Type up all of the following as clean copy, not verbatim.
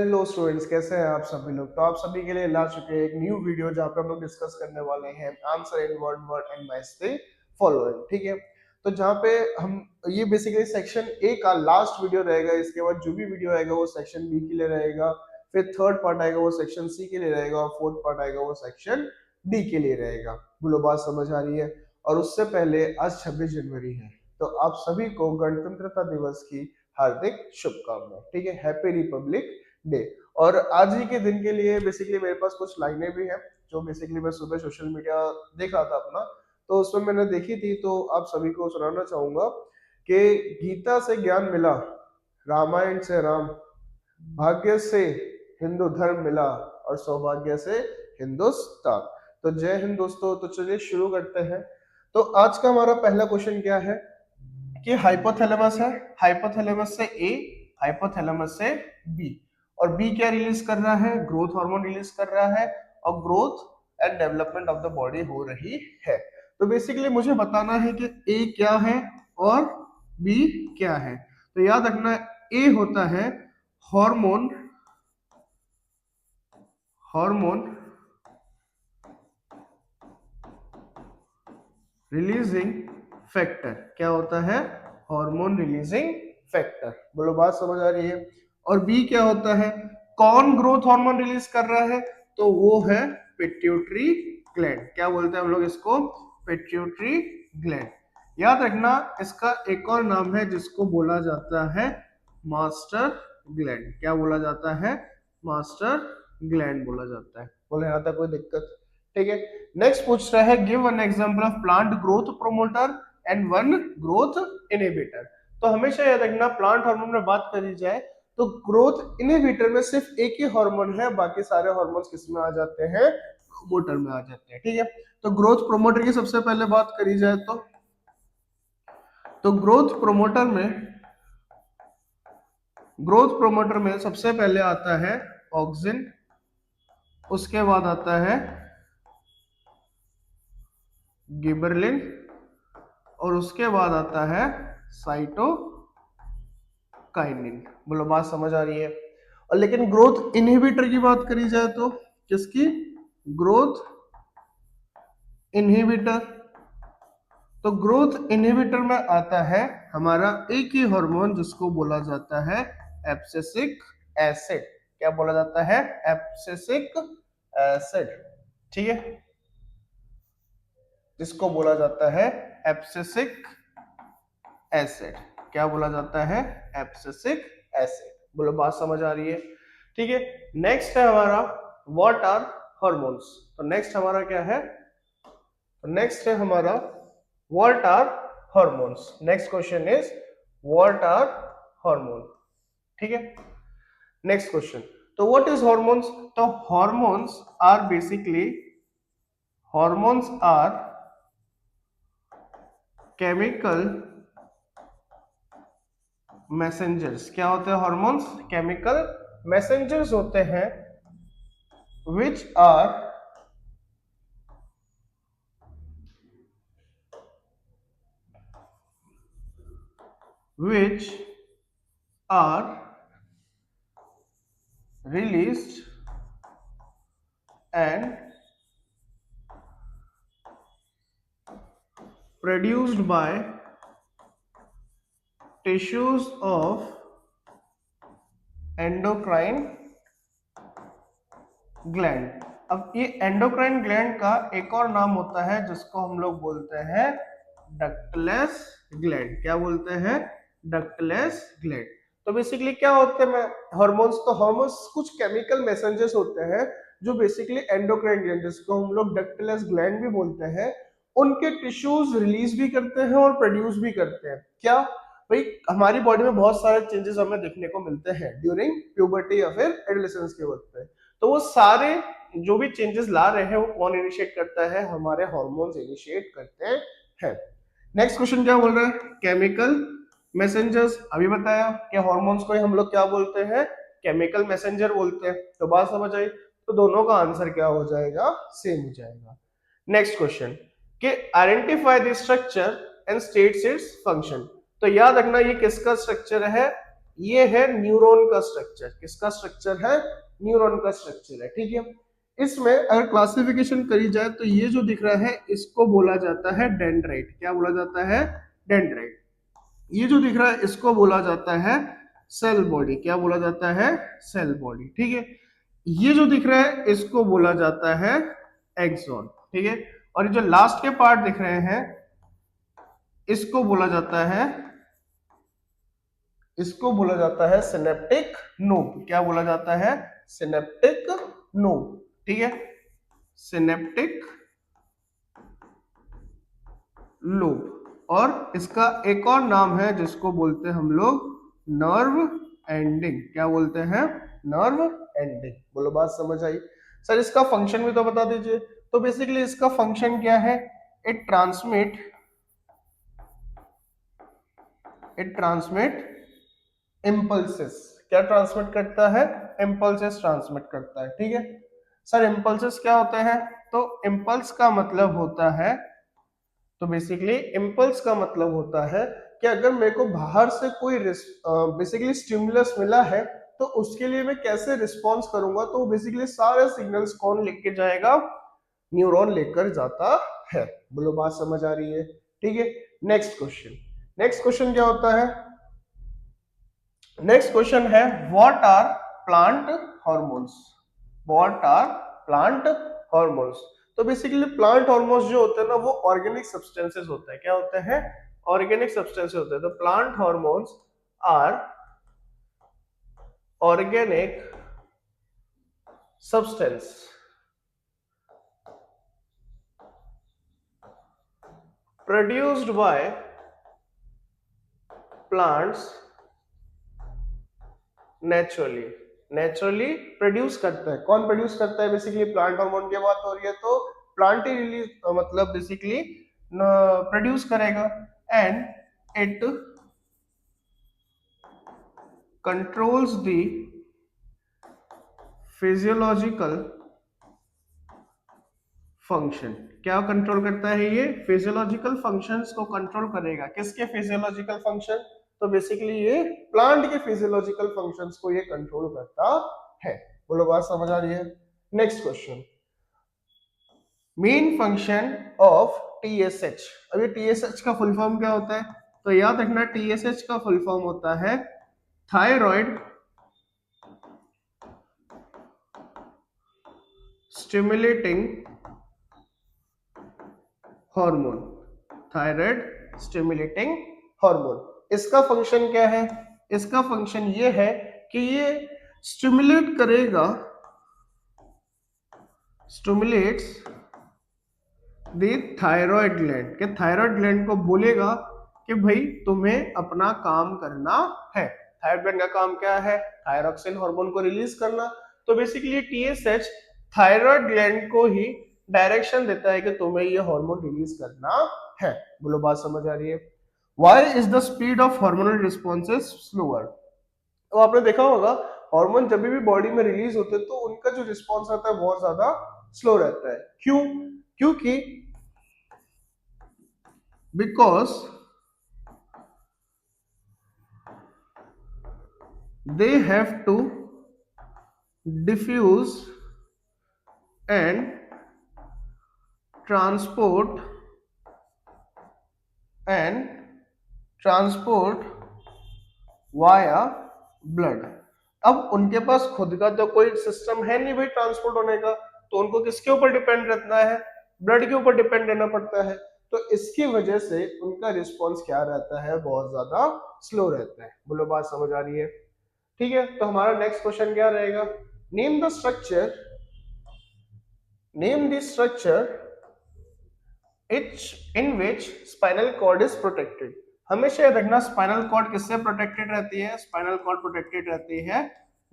Hello students, कैसे हैं आप सभी लोग। तो आप सभी के लिए ला चुके हैं एक न्यू वीडियो जहाँ पे हम लोग डिस्कस करने वाले हैं answer in one word and match the following. ठीक है, तो जहाँ पे हम ये बेसिकली सेक्शन ए का लास्ट वीडियो रहेगा। इसके बाद जो भी वीडियो आएगा वो सेक्शन बी के लिए रहेगा, फिर थर्ड पार्ट आएगा वो सेक्शन सी के लिए रहेगा, और फोर्थ पार्ट आएगा वो सेक्शन डी के लिए रहेगा। बोलो बात समझ आ रही है। और उससे पहले आज 26 जनवरी है, तो आप सभी को गणतंत्रता दिवस की हार्दिक शुभकामनाएं। ठीक है, हैप्पी रिपब्लिक डे। और आज ही के दिन के लिए बेसिकली मेरे पास कुछ लाइनें भी हैं जो बेसिकली मैं सुबह सोशल मीडिया देख रहा था अपना, तो उसमें मैंने देखी थी, तो आप सभी को सुनाना चाहूंगा कि गीता से ज्ञान मिला, रामायण से राम, भाग्य से हिंदू धर्म मिला, और सौभाग्य से हिंदुस्तान। तो जय हिंद दोस्तों। तो चलिए शुरू करते हैं। तो आज का हमारा पहला क्वेश्चन क्या है कि हाइपोथैलेमस है, हाइपोथैलेमस से ए, हाइपोथैलेमस से बी, और बी क्या रिलीज कर रहा है, ग्रोथ हार्मोन रिलीज कर रहा है, और growth and development of the body हो रही है। तो बेसिकली मुझे बताना है कि ए क्या है और बी क्या है। तो याद रखना, ए होता है हार्मोन, हार्मोन रिलीजिंग फैक्टर। क्या होता है, हार्मोन रिलीजिंग फैक्टर। बोलो बात समझ आ रही है। और बी क्या होता है, कौन ग्रोथ हार्मोन रिलीज कर रहा है, तो वो है पिट्यूटरी ग्लैंड। क्या बोलते हैं हम लोग इसको, पिट्यूटरी ग्लैंड। याद रखना, इसका एक और नाम है जिसको बोला जाता है मास्टर ग्लैंड। क्या बोला जाता है, मास्टर ग्लैंड बोला जाता है। बोले यहाँ तक कोई दिक्कत। ठीक है, नेक्स्ट पूछ रहा है give one example of plant growth promoter and one growth inhibitor. तो हमेशा याद रखना, प्लांट हार्मोन में बात करी जाए तो ग्रोथ इनहिबिटर में सिर्फ एक ही हार्मोन है, बाकी सारे हार्मोन्स किस में आ जाते हैं, प्रोमोटर में आ जाते हैं। ठीक है, तो ग्रोथ प्रोमोटर की सबसे पहले बात करी जाए तो ग्रोथ प्रोमोटर में सबसे पहले आता है ऑक्सिन, उसके बाद आता है गिबरलिन, और उसके बाद आता है साइटोकाइनिन। बोलो बात समझ आ रही है। और लेकिन ग्रोथ इनहिबिटर की बात करी जाए तो किसकी, ग्रोथ इनहिबिटर। तो ग्रोथ इनहिबिटर में आता है हमारा एक ही हार्मोन जिसको बोला जाता है एब्सिसिक एसिड। क्या बोला जाता है, एब्सिसिक एसिड। ठीक है, जिसको बोला जाता है एब्सिसिक एसिड। क्या बोला जाता है, एब्सिसिक एसिड। बोलो बात समझ आ रही है। ठीक है, नेक्स्ट है हमारा व्हाट आर हार्मोन्स। तो नेक्स्ट हमारा क्या है, तो नेक्स्ट है हमारा what are hormones. Next question is what are hormone. ठीक है, नेक्स्ट क्वेश्चन, तो व्हाट इज हार्मोन्स। तो hormones are basically, hormones are chemical messengers. क्या होते हैं हार्मोन्स, केमिकल मैसेंजर्स होते हैं which are released and produced by tissues of endocrine gland। अब ये एंडोक्राइन ग्लैंड का एक और नाम होता है जिसको हम लोग बोलते हैं डक्टलेस ग्लैंड। क्या बोलते हैं, डक्टलेस ग्लैंड। तो बेसिकली क्या होते हैं हार्मोन्स, तो हार्मोन्स कुछ केमिकल मैसेंजर्स होते हैं जो बेसिकली एंडोक्राइन ग्लैंड, जिसको हम लोग डक्टलेस ग्लैंड भी बोलते हैं, उनके टिश्यूज रिलीज भी करते हैं और प्रोड्यूस भी करते हैं। क्या भाई, हमारी बॉडी में बहुत सारे चेंजेस हमें देखने को मिलते हैं ड्यूरिंग प्यूबर्टी या फिर एडोलेसेंस के वक्त पे। तो वो सारे जो भी चेंजेस ला रहे हैं वो कौन इनिशिएट करता है, हमारे हार्मोन्स इनिशिएट करते हैं। नेक्स्ट क्वेश्चन क्या बोल रहा है, केमिकल मैसेंजर्स। अभी बताया कि हार्मोन्स को हम लोग क्या बोलते हैं, केमिकल मैसेंजर बोलते हैं। तो बात समझ आई, तो दोनों का आंसर क्या हो जाएगा, सेम हो जाएगा। नेक्स्ट क्वेश्चन कि identify the structure and states its function. तो याद रखना ये किसका स्ट्रक्चर है, ये है न्यूरॉन का स्ट्रक्चर। किसका स्ट्रक्चर है? न्यूरॉन का स्ट्रक्चर है, ठीक है। इसमें अगर क्लासिफिकेशन करी जाए तो ये जो दिख रहा है इसको बोला जाता है डेंड्राइट। क्या बोला जाता है? डेंड्राइट। ये जो दिख रहा है इसको बोला जाता है सेल बॉडी। क्या बोला जाता है? सेल बॉडी, ठीक है। ये जो दिख रहा है इसको बोला जाता है एक्सॉन, ठीक है। और ये जो लास्ट के पार्ट दिख रहे हैं इसको बोला जाता है सिनेप्टिक नोड। क्या बोला जाता है? सिनेप्टिक नोड, ठीक है। Synaptic loop. और इसका एक और नाम है जिसको बोलते हैं हम लोग नर्व एंडिंग। क्या बोलते हैं? Nerve ending. बोलो बात समझ आई? सर इसका फंक्शन भी तो बता दीजिए। तो बेसिकली इसका फंक्शन क्या है? It transmit impulses. क्या ट्रांसमिट करता है? इम्पल्सेस ट्रांसमिट करता है, ठीक है। सर इम्पल्सेस क्या होते हैं? तो इम्पल्स का मतलब होता है, तो बेसिकली इम्पल्स का मतलब होता है कि अगर मेरे को बाहर से कोई बेसिकली स्टिमुलस मिला है तो उसके लिए मैं कैसे रिस्पॉन्स करूंगा। तो बेसिकली सारे सिग्नल्स कौन लेके जाएगा? न्यूरॉन लेकर जाता है। बोलो बात समझ आ रही है? ठीक है। नेक्स्ट क्वेश्चन क्या होता है? नेक्स्ट क्वेश्चन है what are plant hormones. What are plant hormones. तो बेसिकली प्लांट हॉर्मोन्स जो होते हैं ना वो ऑर्गेनिक सब्सटेंसेस होते हैं। क्या होते हैं? ऑर्गेनिक सब्सटेंसेस होते हैं। तो plant hormones are organic substance produced by plants naturally produce करता है। कौन प्रोड्यूस करता है? बेसिकली प्लांट हार्मोन की बात हो रही है तो प्लांट ही रिलीज मतलब बेसिकली प्रोड्यूस करेगा। And it controls the physiological function. क्या कंट्रोल करता है? ये फिजियोलॉजिकल फंक्शंस को कंट्रोल करेगा। किसके फिजियोलॉजिकल फंक्शन? तो बेसिकली ये प्लांट के फिजियोलॉजिकल फंक्शंस को ये कंट्रोल करता है। बोलो बात समझ आ रही है? Next question, main function of TSH. अभी टीएसएच का फुल फॉर्म क्या होता है? तो याद रखना टीएसएच का फुल फॉर्म होता है thyroid stimulating hormone. Thyroid stimulating hormone. इसका फंक्शन क्या है? इसका फंक्शन ये है कि ये स्टिमुलेट करेगा, स्टिमुलेट्स द थायराइड ग्लैंड। के थायराइड ग्लैंड को बोलेगा कि भाई तुम्हें अपना काम करना है। थायराइड ग्लैंड का काम क्या है? थायरॉक्सिन हार्मोन को रिलीज करना। तो बेसिकली टीएसएच थायराइड ग्लैंड को ही डायरेक्शन देता है कि तुम्हें ये हार्मोन रिलीज करना है। बोलो बात समझ आ रही है? Why is the speed of hormonal responses slower? तो आपने देखा होगा हार्मोन जब भी बॉडी में रिलीज होते हैं तो उनका जो रिस्पॉन्स आता है बहुत ज्यादा स्लो रहता है। क्यों? क्योंकि because they have to diffuse and transport via blood. अब उनके पास खुद का तो कोई सिस्टम है नहीं भाई ट्रांसपोर्ट होने का, तो उनको किसके ऊपर डिपेंड रहना है? ब्लड के ऊपर डिपेंड रहना पड़ता है। तो इसकी वजह से उनका रिस्पॉन्स क्या रहता है? बहुत ज्यादा स्लो रहता है। बोलो बात समझ आ रही है? ठीक है। तो हमारा नेक्स्ट क्वेश्चन क्या रहेगा? Name the structure in which spinal cord is protected. हमेशा याद रखना स्पाइनल कॉर्ड किससे प्रोटेक्टेड रहती है? स्पाइनल कॉर्ड प्रोटेक्टेड रहती है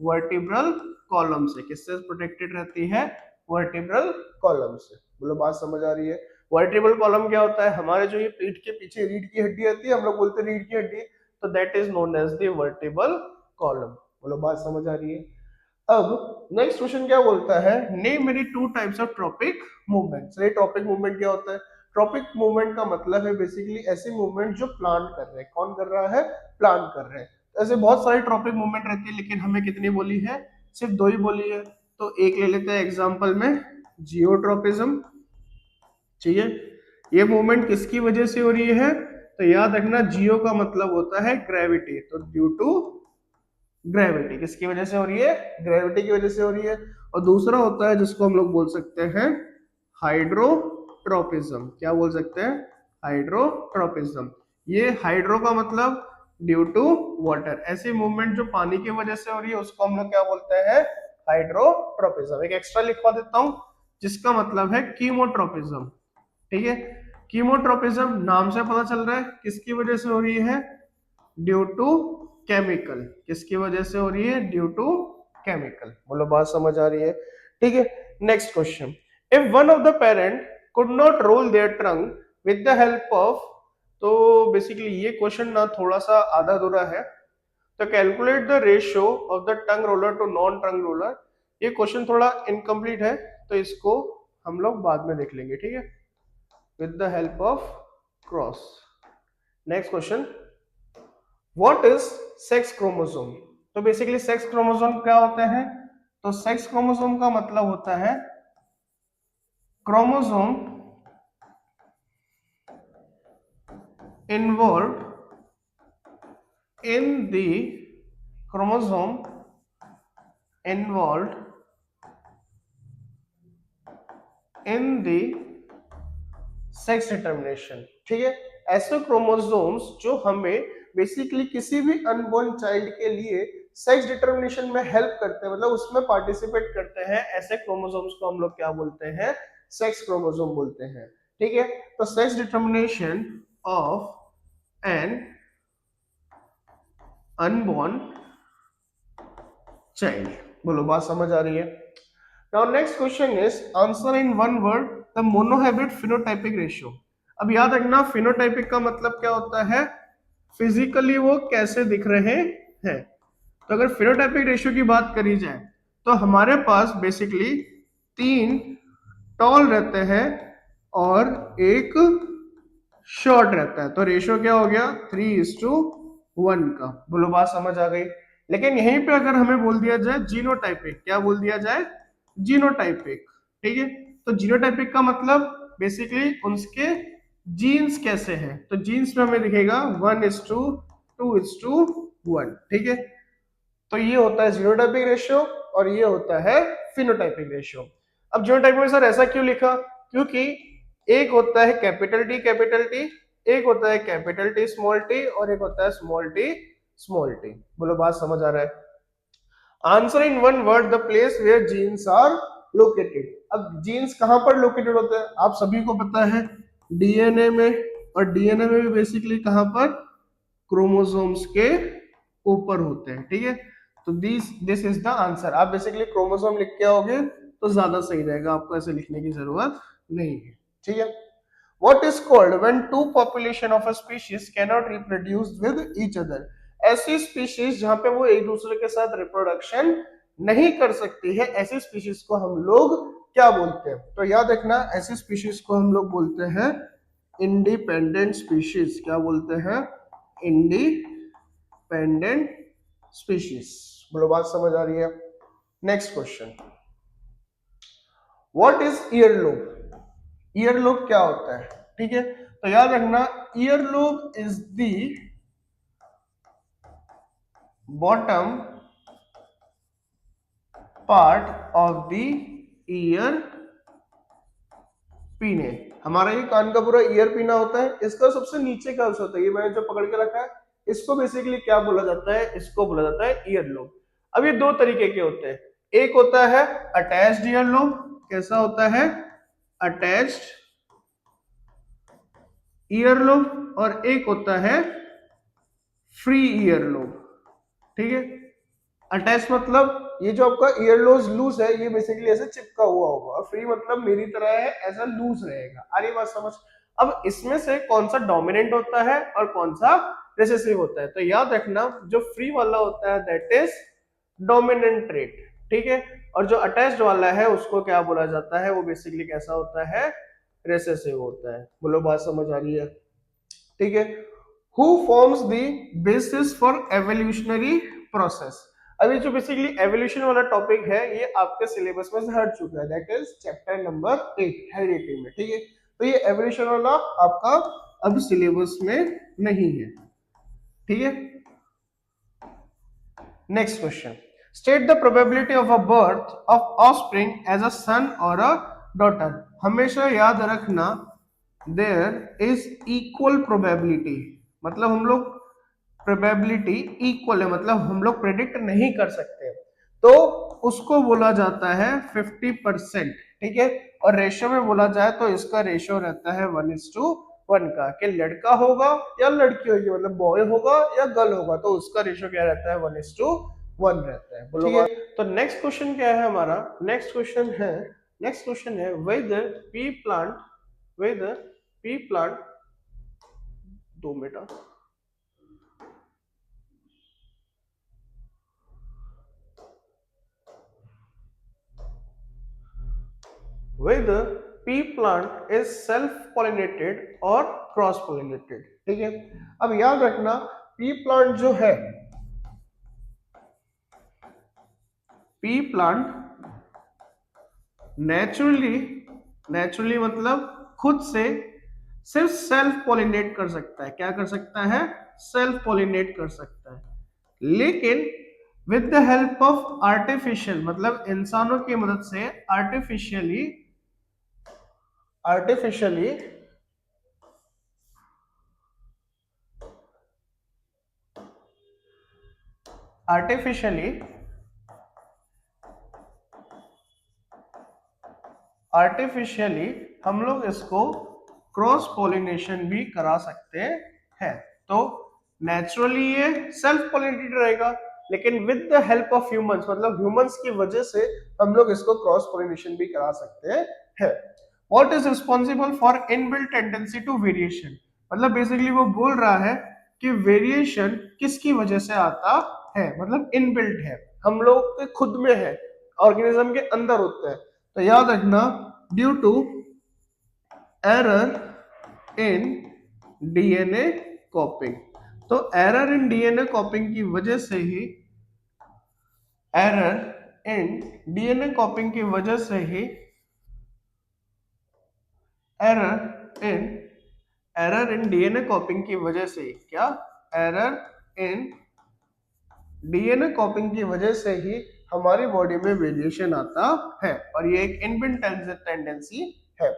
वर्टिब्रल कॉलम से। किससे प्रोटेक्टेड रहती है? वर्टिब्रल कॉलम से। बोलो बात समझ आ रही है? वर्टिब्रल कॉलम क्या होता है? हमारे जो ये पीठ के पीछे रीढ़ की हड्डी आती है, हम लोग बोलते हैं रीढ़ की हड्डी, तो that is known as the vertebral column. बोलो बात समझ आ रही है? अब नेक्स्ट क्वेश्चन क्या बोलता है? Name many two types of tropic movement. ये ट्रॉपिक मूवमेंट क्या होता है? ट्रॉपिक मूवमेंट का मतलब है बेसिकली ऐसी मूवमेंट जो प्लांट कर रहे हैं। कौन कर रहा है? प्लांट कर रहे हैं। ऐसे बहुत सारी ट्रॉपिक मूवमेंट रहती है, लेकिन हमें कितनी बोली है, सिर्फ 2 ही बोली है। तो एक ले लेते हैं एग्जांपल में, जियोट्रॉपिज्म। ठीक है, ये मूवमेंट किसकी वजह से हो रही है, तो याद रखना जियो का मतलब होता है ग्रेविटी, तो ड्यू टू ग्रेविटी, किसकी वजह से हो रही है, ग्रेविटी की वजह से हो रही है। और दूसरा होता है जिसको हम लोग बोल सकते हैं हाइड्रोट्रोपिज्म, क्या बोल सकते हैं, हाइड्रोट्रोपिज्म। ये हाइड्रो का मतलब ड्यू टू वाटर, ऐसी मूवमेंट जो पानी की वजह से हो रही है उसको हम लोग क्या बोलते हैं, हाइड्रोट्रोपिज्म। एक एक्स्ट्रा लिखवा देता हूं जिसका मतलब है कीमोट्रोपिज्म। ठीक है, कीमोट्रोपिज्म नाम से पता चल रहा है किसकी वजह से हो रही है, ड्यू टू केमिकल, किसकी वजह से हो रही है, ड्यू टू केमिकल। बोलो बात समझ आ रही है। ठीक है, next question, if one of the parent could not roll their tongue with the help of, तो बेसिकली ये क्वेश्चन ना थोड़ा सा आधा अधूरा है, तो calculate the ratio of the tongue roller to non tongue roller. ये क्वेश्चन थोड़ा इनकम्प्लीट है, तो इसको हम लोग बाद में देख लेंगे। ठीक है, with the help of cross. Next question, what is sex chromosome. तो बेसिकली सेक्स क्रोमोसोम क्या होते हैं, तो सेक्स क्रोमोसोम का मतलब होता है chromosome involved in the chromosome involved in the sex determination. ठीक है, ऐसे क्रोमोसोम्स जो हमें बेसिकली किसी भी अनबॉर्न चाइल्ड के लिए सेक्स डिटर्मिनेशन में हेल्प करते हैं, मतलब उसमें पार्टिसिपेट करते हैं, ऐसे क्रोमोसोम्स को हम लोग क्या बोलते हैं, सेक्स क्रोमोसोम बोलते हैं। ठीक है, तो sex determination of an unborn child. बोलो बात समझ आ रही है। Now next question is answer in one word the monohybrid phenotypic ratio. अब याद रखना फिनोटाइपिक का मतलब क्या होता है, फिजिकली वो कैसे दिख रहे हैं। तो अगर फिनोटाइपिक रेशियो की बात करी जाए तो हमारे पास बेसिकली 3 टॉल रहते हैं और एक शॉर्ट रहता है, तो रेशियो क्या हो गया 3:1 का। बोलो बात समझ आ गई। लेकिन यहीं पे अगर हमें बोल दिया जाए जीनोटाइपिक, क्या बोल दिया जाए, जीनोटाइपिक। ठीक है, तो जीनोटाइपिक का मतलब बेसिकली उनके जीन्स कैसे हैं, तो जीन्स में हमें दिखेगा 1:2:1। ठीक है, तो ये होता है जीनोटाइपिक रेशियो और ये होता है फिनोटाइपिक रेशियो। अब जीनोटाइपिक में सर ऐसा क्यों लिखा, क्योंकि एक होता है कैपिटल टी, एक होता है कैपिटल टी स्मॉल टी, और एक होता है स्मॉल टी स्मॉल टी। बोलो बात समझ आ रहा है। Answer in one word the place where genes are located. अब जीन्स कहां पर लोकेटेड होते हैं, आप सभी को पता है डीएनए में, और डीएनए में भी बेसिकली कहां पर, क्रोमोसोम्स के ऊपर होते हैं। ठीक है, तो दिस इज द आंसर। आप बेसिकली क्रोमोसोम लिख के आओगे तो ज्यादा सही रहेगा, आपको ऐसे लिखने की जरूरत नहीं है। ठीक है, what is called when two population of a species cannot reproduce with each other। ऐसी स्पीशीज जहां पे वो एक दूसरे के साथ रिप्रोडक्शन नहीं कर सकती है, ऐसी स्पीशीज को हम लोग क्या बोलते हैं, तो याद रखना ऐसी स्पीशीज को हम लोग बोलते हैं इंडिपेंडेंट स्पीशीज। क्या बोलते हैं, इंडिपेंडेंट स्पीशीज। बोलो बात समझ आ रही है। Next question, what is earlobe. Earlobe क्या होता है, ठीक है, तो याद रखना earlobe is the bottom part of the year पीने। हमारा ये कान का पूरा ईयर पीना होता है, इसका सबसे नीचे का हिस्सा होता है, ये मैंने जो पकड़ के रखा है इसको बेसिकली क्या बोला जाता है, इसको बोला जाता है ईयरलोब। अब ये 2 तरीके के होते हैं, एक होता है अटैच्ड ईयरलोब। कैसा होता है, अटैच्ड ईयरलोब, और एक होता है फ्री ईयरलोब। ठीक है, अटैच मतलब ये जो आपका ईयरलोब लूज है ये बेसिकली ऐसे चिपका हुआ होगा, और फ्री मतलब मेरी तरह है ऐसा लूज रहेगा। आ रही बात समझ। अब इसमें से कौन सा डोमिनेंट होता है और कौन सा रिसेसिव होता है, तो याद रखना जो फ्री वाला होता है दैट इज डोमिनेंट ट्रेट। ठीक है, और जो अटैच्ड वाला है उसको क्या बोला जाता है, वो बेसिकली कैसा होता है, रिसेसिव होता है। बोलो बात समझ आ रही है। ठीक है, who forms the basis for evolutionary process. अभी जो बेसिकली एवोल्यूशन वाला टॉपिक है ये आपके सिलेबस में से हट चुका है, that is chapter number 8 heredity में, ठीक है। तो ये एवोल्यूशन वाला आपका अब सिलेबस में नहीं है, ठीक है। Next question, state the probability of a birth of offspring as a son or a daughter. हमेशा याद रखना देयर इज इक्वल प्रोबेबिलिटी, मतलब हम लोग प्रोबेबिलिटी इक्वल है, मतलब हम लोग प्रेडिक्ट नहीं कर सकते, तो उसको बोला जाता है 50%, ठीक है। और रेशियो में बोला जाए तो इसका रेशियो रहता है 1:1 का, कि लड़का होगा या लड़की होगी, मतलब बॉय होगा या गर्ल होगा, तो उसका रेशियो क्या रहता है 1:1 रहता है, बोलो। तो नेक्स्ट क्वेश्चन क्या है हमारा, नेक्स्ट क्वेश्चन है whether P plant, whether P plant, 2 minute, whether pea plant is self pollinated और क्रॉस pollinated, ठीक है। अब याद रखना पी प्लांट जो है, पी प्लांट नेचुरली मतलब खुद से सिर्फ सेल्फ पॉलिनेट कर सकता है, क्या कर सकता है, सेल्फ पॉलिनेट कर सकता है। लेकिन with the help of artificial, मतलब इंसानों की मदद से आर्टिफिशियली आर्टिफिशियली आर्टिफिशियली आर्टिफिशियली हम लोग इसको क्रॉस पॉलिनेशन भी करा सकते हैं। तो नेचुरली ये सेल्फ पॉलिनेटेड रहेगा, लेकिन with the help of humans, मतलब ह्यूमंस की वजह से हम लोग इसको क्रॉस पॉलिनेशन भी करा सकते हैं। What is responsible for inbuilt tendency to variation, मतलब बेसिकली वो बोल रहा है कि वेरिएशन किसकी वजह से आता है, मतलब इनबिल्ट है, हम लोग के खुद में है, ऑर्गेनिज्म के अंदर होता है। तो याद रखना due to error in DNA copying, तो एरर इन डीएनए कॉपिंग की वजह से ही, एरर इन डीएनए कॉपिंग की वजह से ही एरर इन डीएनए कॉपिंग की वजह से क्या, एरर इन डीएनए कॉपिंग की वजह से ही हमारी बॉडी में वेरिएशन आता है, और ये एक इनबिल्ट टेंडेंसी है।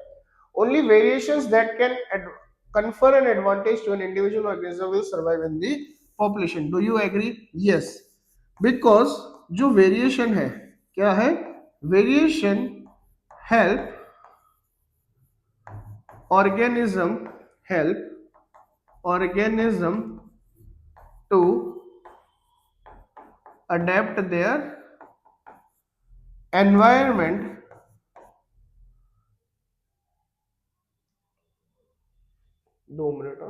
Only variations that can confer an advantage to an individual organism will survive in the population. Do you agree? Yes, because जो वेरिएशन है, क्या है, variation help organism to adapt their environment, 2 minute,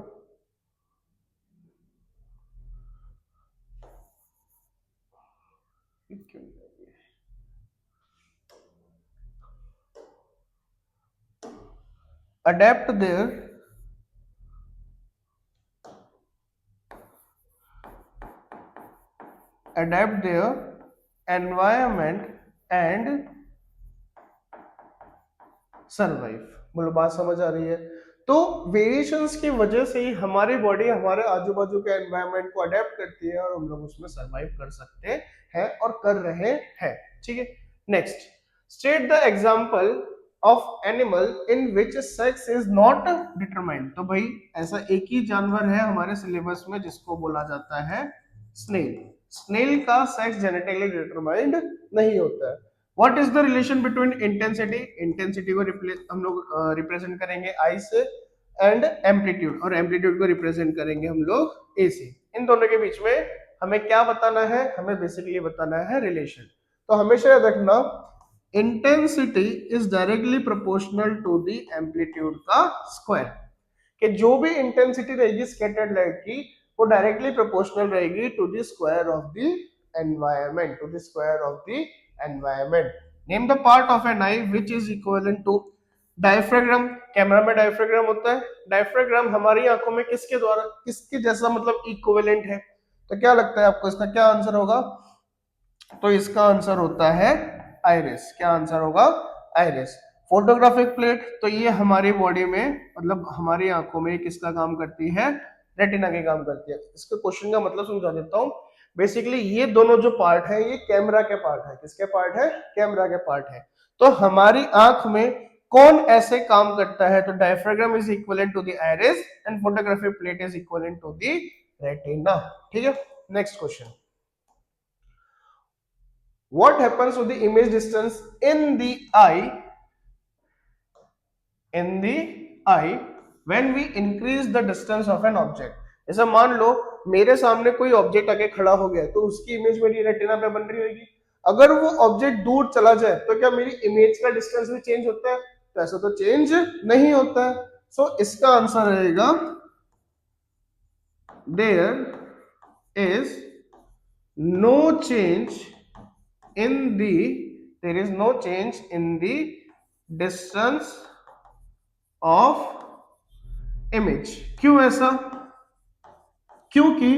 adapt their environment and survive. बोलो बात समझ आ रही है। तो वेरिएशंस की वजह से ही हमारी बॉडी हमारे आजू बाजू के एनवायरनमेंट को अडेप्ट करती है और हम लोग उसमें सर्वाइव कर सकते हैं और कर रहे हैं, ठीक है। Next, state the example of animal in which sex is not determined. तो भाई ऐसा एक ही जानवर है हमारे सिलेबस में जिसको बोला जाता है स्नेल। स्नेल का सेक्स जेनेटिकली डिटरमाइंड नहीं होता है। What is the relation between intensity, intensity को हम लोग रिप्रेजेंट करेंगे आई से, एंड एम्पलीट्यूड, और एम्पलीट्यूड को रिप्रेजेंट करेंगे हम लोग ए से। इन दोनों के बीच में हमें क्या बताना है, हमें बेसिकली बताना है रिलेशन। तो हमेशा याद रखना intensity is directly proportional to the amplitude का स्क्वायर, कि जो भी इंटेंसिटी रहेगी स्कैटर्ड लाइट की वो डायरेक्टली प्रोपोर्शनल रहेगी to the square of the environment, to the square of the environment. Name the part of an eye which is equivalent to diaphragm, camera में diaphragm होता है। डायफ्राग्राम हमारी आंखों में किसके द्वारा, किसके जैसा मतलब इक्विवेलेंट है, तो क्या लगता है आपको इसका क्या आंसर होगा? तो इसका आंसर होता है आइरिस। क्या आंसर होगा? आइरिस। फोटोग्राफिक प्लेट, तो ये हमारी बॉडी में मतलब हमारी आंखों में किसका काम करती है? रेटिना के काम करती है। इसके क्वेश्चन का मतलब समझा देता हूँ। बेसिकली ये दोनों जो पार्ट है ये कैमरा के पार्ट है। किसके पार्ट है? कैमरा के पार्ट है। तो हमारी आंख में कौन ऐसे काम करता है? तो diaphragm is equivalent to the iris and photographic plate is equivalent to the retina. ठीक है, next question. What happens to the image distance in the eye when we increase the distance of an object? जैसे मान लो मेरे सामने कोई object आके खड़ा हो गया तो उसकी इमेज मेरी रेटिना पे बन रही होगी। अगर वो ऑब्जेक्ट दूर चला जाए तो क्या मेरी इमेज का डिस्टेंस भी चेंज होता है? तो ऐसा तो चेंज नहीं होता है। सो इसका आंसर रहेगा there is no change in the there is no change in the distance of image। क्यों ऐसा? क्योंकि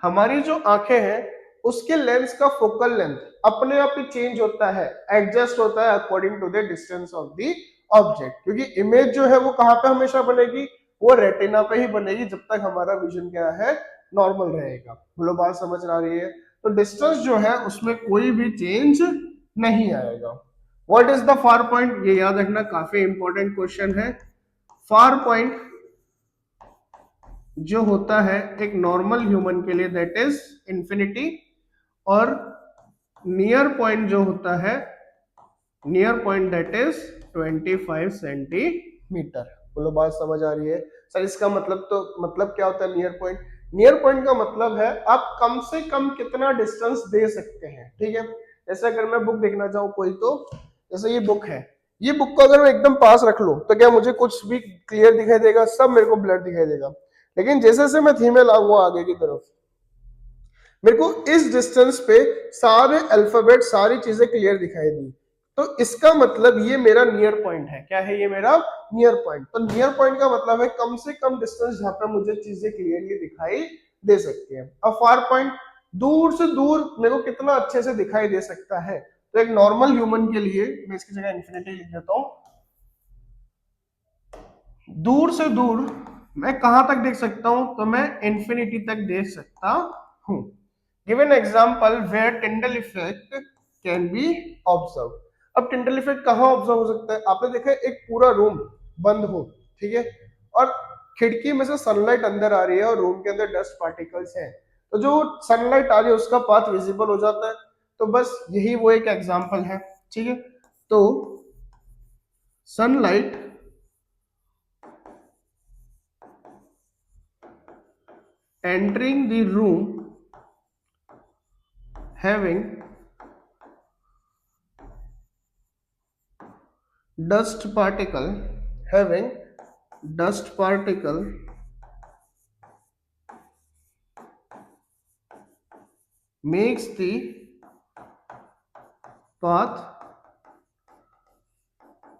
हमारी जो आंखें हैं उसके लेंस का फोकल लेंथ अपने आप ही चेंज होता है, एडजस्ट होता है according to the distance of the object. क्योंकि इमेज जो है वो कहां पे हमेशा बनेगी? वो रेटिना पे ही बनेगी जब तक हमारा विजन क्या है? नॉर्मल रहेगा। बोलो बात समझ आ रही है? तो डिस्टेंस जो है उसमें कोई भी चेंज नहीं आएगा। What is the far point? ये याद रखना, काफी इंपॉर्टेंट क्वेश्चन है। फार पॉइंट जो होता है एक नॉर्मल ह्यूमन के लिए दैट इज इंफिनिटी, और नियर पॉइंट जो होता है, near point that is 25 centimetre. बोलो बात समझ आ रही है? सर इसका मतलब तो मतलब क्या होता है नियर पॉइंट? नियर पॉइंट का मतलब है आप कम से कम कितना डिस्टेंस दे सकते हैं। ठीक है, जैसे अगर मैं बुक देखना चाहूँ कोई, तो जैसे ये बुक है, ये बुक को अगर मैं एकदम पास रख लूं तो क्या मुझे कुछ भी क्लियर दिखाई देगा? सब मेरे को ब्लर दिखाई देगा। लेकिन जैसे जैसे मैं धीमे लाऊंगा आगे की तरफ, मेरे को इस डिस्टेंस पे सारे अल्फाबेट सारी चीजें क्लियर दिखाई दी। तो इसका मतलब ये मेरा नियर पॉइंट है। क्या है ये मेरा? Near point. तो नियर पॉइंट का मतलब है कम से कम डिस्टेंस जहां पे मुझे चीजें क्लियरली दिखाई दे सकती है। अब फार पॉइंट, दूर से दूर मेरे को कितना अच्छे से दिखाई दे सकता है? तो एक नॉर्मल ह्यूमन के लिए मैं इसकी जगह इन्फिनिटी लिख देता हूं। दूर से दूर मैं कहां तक देख सकता हूं? तो मैं इन्फिनिटी तक देख सकता हूं। Give an example where Tyndall effect can be observed। अब टिंडल इफेक्ट कहाँ ऑब्जर्व हो सकता है? आपने देखा है एक पूरा रूम बंद हो, ठीक है, और खिड़की में से सनलाइट अंदर आ रही है और रूम के अंदर डस्ट पार्टिकल्स हैं, तो जो सनलाइट आ रही है उसका पाथ विजिबल हो जाता है। तो बस यही वो एक एग्जांपल है। ठीक है, तो sunlight entering the room having dust particle makes the path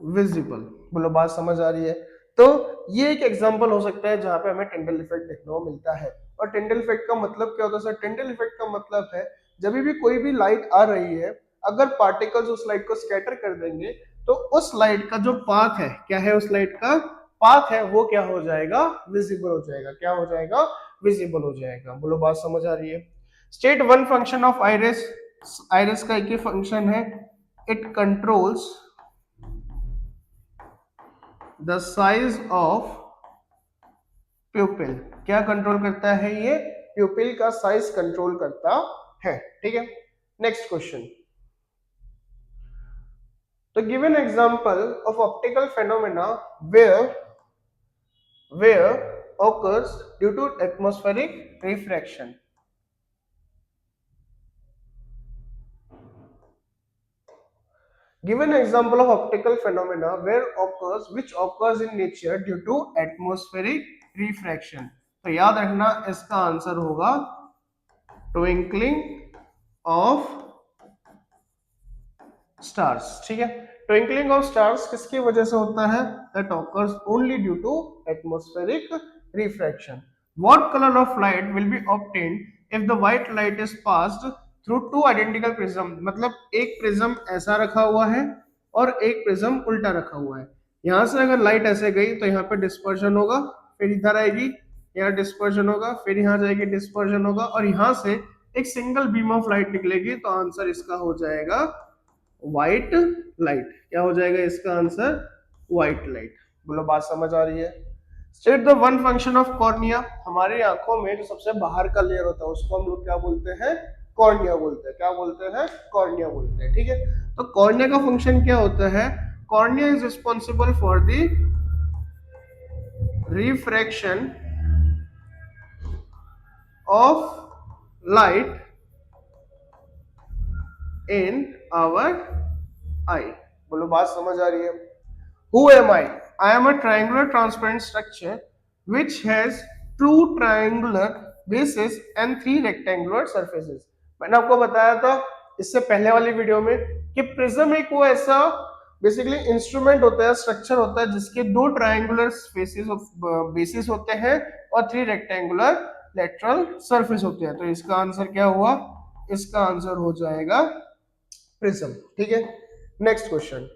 visible। बोलो बात समझ आ रही है? तो ये एक एग्जांपल हो सकता है जहां पे हमें टिंडल इफेक्ट देखने को मिलता है। और टिंडल इफेक्ट का मतलब क्या होता है सर? टिंडल इफेक्ट का मतलब है जब भी कोई भी लाइट आ रही है, अगर पार्टिकल्स उस लाइट को स्कैटर कर देंगे तो उस लाइट का जो पाथ है, क्या है उस लाइट का पाथ है, वो क्या हो जाएगा? विजिबल हो जाएगा। क्या हो जाएगा? विजिबल हो जाएगा। बोलो बात समझ आ रही है? State one function of iris. Iris का एक ही फंक्शन है, it controls the size of प्यूपिल। क्या कंट्रोल करता है ये? प्यूपिल का साइज कंट्रोल करता है। ठीक है, नेक्स्ट क्वेश्चन। तो give an example of optical phenomena where occurs due to atmospheric refraction। Give an example of optical phenomena which occurs in nature due to atmospheric refraction। तो याद रखना इसका आंसर होगा ट्विंकलिंग ऑफ स्टार्स। ठीक है, twinkling of stars किसकी वजह से होता है? That occurs only due to atmospheric refraction. What colour of light will be obtained if the white light is passed through two identical prism? मतलब एक प्रिज्म ऐसा रखा हुआ है और एक प्रिज्म उल्टा रखा हुआ है। यहां से अगर लाइट ऐसे गई तो यहाँ पे डिस्पर्शन होगा, फिर इधर आएगी, यहाँ डिस्पर्शन होगा, फिर यहाँ जाएगी डिस्पर्शन होगा, और यहाँ से एक सिंगल बीम ऑफ लाइट निकलेगी। तो आंसर इसका हो जाएगा व्हाइट लाइट। क्या हो जाएगा इसका आंसर? White light. बोलो बात समझ आ रही है? State the one function of cornea. हमारी आंखों में जो सबसे बाहर का लेयर होता है उसको हम लोग क्या बोलते हैं? कॉर्निया बोलते हैं। क्या बोलते हैं? कॉर्निया बोलते हैं। ठीक है, तो कॉर्निया का फंक्शन क्या होता है? Cornea is responsible for the refraction of light in our eye. बोलो बात समझ आ रही है? Who am I? I am a triangular transparent structure which has two triangular bases and three rectangular surfaces. मैंने आपको बताया था इससे पहले वाली वीडियो में कि प्रिज्म एक वो ऐसा बेसिकली इंस्ट्रूमेंट होता है, स्ट्रक्चर होता है जिसके दो ट्रायंगुलर फेसेस ऑफ बेसिस होते हैं और थ्री रेक्टेंगुलर लेटरल सरफेस होते हैं। तो इसका आंसर क्या हुआ? इसका आंसर हो जाएगा प्रिज्म। ठीक है, next question.